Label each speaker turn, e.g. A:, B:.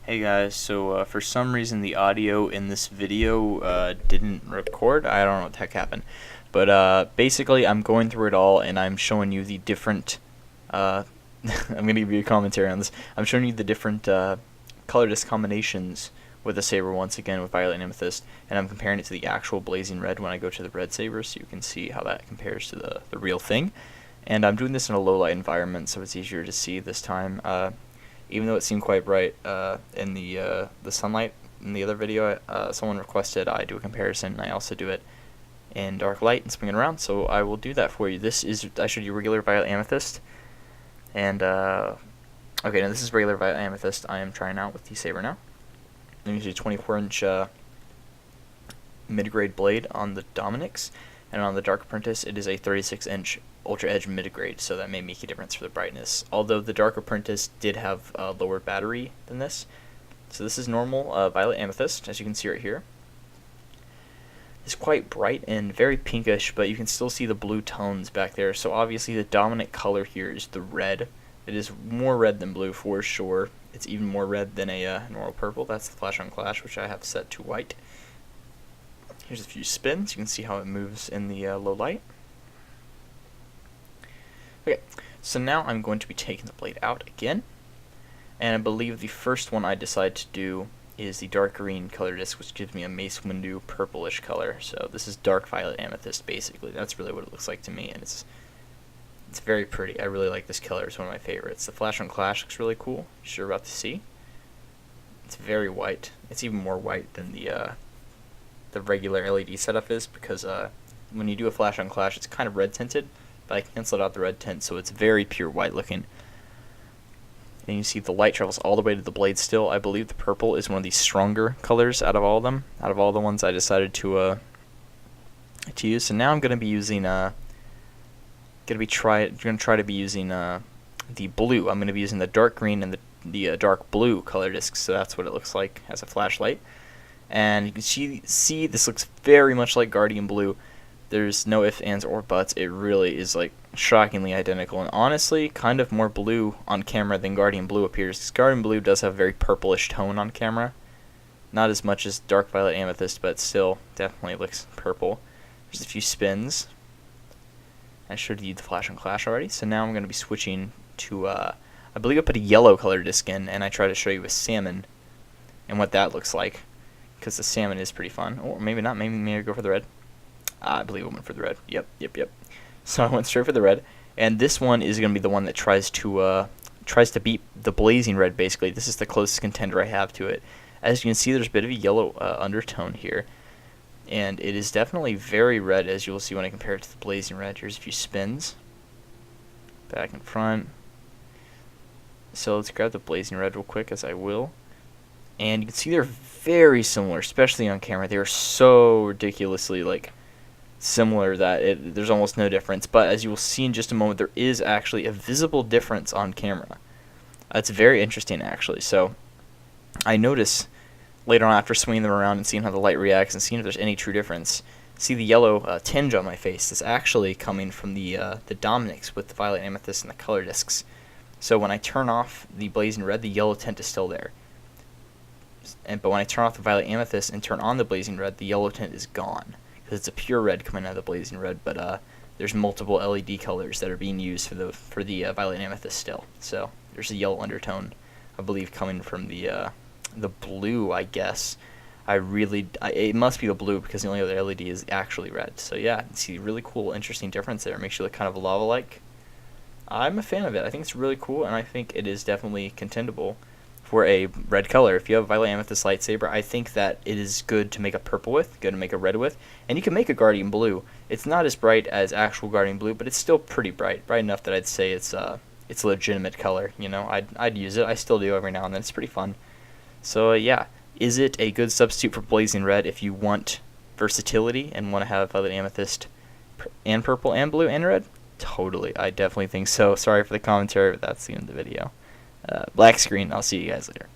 A: Hey guys, so for some reason the audio in this video didn't record. I don't know what the heck happened. But basically I'm going through it all and I'm showing you the different, I'm going to give you a commentary on this. I'm showing you the different color disc combinations with the saber once again with Violet and Amethyst, and I'm comparing it to the actual Blazing Red when I go to the Red Saber, so you can see how that compares to the real thing. And I'm doing this in a low light environment, so it's easier to see this time. Even though it seemed quite bright in the sunlight in the other video, someone requested I do a comparison, and I also do it in dark light and swing it around, so I will do that for you. I showed you regular Violet Amethyst, and okay, now this is regular Violet Amethyst I am trying out with the saber now. I'm using a 24-inch mid-grade blade on the Dominix, and on the Dark Apprentice it is a 36-inch Ultra Edge mid-grade, so that may make a difference for the brightness. Although the Dark Apprentice did have a lower battery than this. So this is normal Violet Amethyst, as you can see right here. It's quite bright and very pinkish, but you can still see the blue tones back there. So obviously the dominant color here is the red. It is more red than blue for sure. It's even more red than a normal purple. That's the Flash on Clash, which I have set to white. Here's a few spins. You can see how it moves in the low light. Okay, so now I'm going to be taking the blade out again, and I believe the first one I decide to do is the dark green color disc, which gives me a Mace Windu purplish color. So this is dark Violet Amethyst, basically. That's really what it looks like to me, and it's very pretty. I really like this color. It's one of my favorites. The Flash on Clash looks really cool, which you're about to see. It's very white. It's even more white than the regular LED setup is, because when you do a Flash on Clash, it's kind of red tinted, but I canceled out the red tint, so it's very pure white looking. And you see the light travels all the way to the blade still. I believe the purple is one of the stronger colors out of all of them, out of all the ones I decided to use. So now I'm going to be using the blue. I'm going to be using the dark green and the dark blue color discs. So that's what it looks like as a flashlight. And you can see this looks very much like Guardian Blue. There's no ifs, ands, or buts. It really is like shockingly identical, and honestly kind of more blue on camera than Guardian Blue appears, because Guardian Blue does have a very purplish tone on camera. Not as much as Dark Violet Amethyst, but still definitely looks purple. There's a few spins. I showed you the Flash on Clash already, so now I'm going to be switching to, I believe I put a yellow color disc in, and I try to show you a salmon and what that looks like, because the salmon is pretty fun. Or maybe not, maybe I go for the red. I believe I went for the red. Yep. So I went straight for the red, and this one is going to be the one that tries to beat the Blazing Red, basically. This is the closest contender I have to it. As you can see, there's a bit of a yellow undertone here, and it is definitely very red, as you'll see when I compare it to the Blazing Red. Here's a few spins. Back and front. So let's grab the Blazing Red real quick, as I will. And you can see they're very similar, especially on camera. They are so ridiculously, similar that there's almost no difference, but as you will see in just a moment, there is actually a visible difference on camera. It's very interesting, actually. So I notice later on, after swinging them around and seeing how the light reacts and seeing if there's any true difference, see the yellow tinge on my face is actually coming from the Dominix with the Violet Amethyst and the color discs. So when I turn off the Blazing Red, the yellow tint is still there, but when I turn off the Violet Amethyst and turn on the Blazing Red, the yellow tint is gone, because it's a pure red coming out of the Blazing Red, but there's multiple LED colors that are being used for the Violet Amethyst still. So there's a yellow undertone, I believe, coming from the blue, I guess. It must be the blue, because the only other LED is actually red. So yeah, you see a really cool, interesting difference there. It makes you look kind of lava-like. I'm a fan of it. I think it's really cool, and I think it is definitely contendable for a red color. If you have a Violet Amethyst lightsaber, I think that it is good to make a purple with, good to make a red with, and you can make a Guardian Blue. It's not as bright as actual Guardian Blue, but it's still pretty bright enough that I'd say it's a legitimate color. You know, I'd use it. I still do every now and then. It's pretty fun. So yeah, is it a good substitute for Blazing Red if you want versatility and want to have Violet Amethyst and purple and blue and red? Totally, I definitely think so. Sorry for the commentary, but that's the end of the video. Black screen. I'll see you guys later.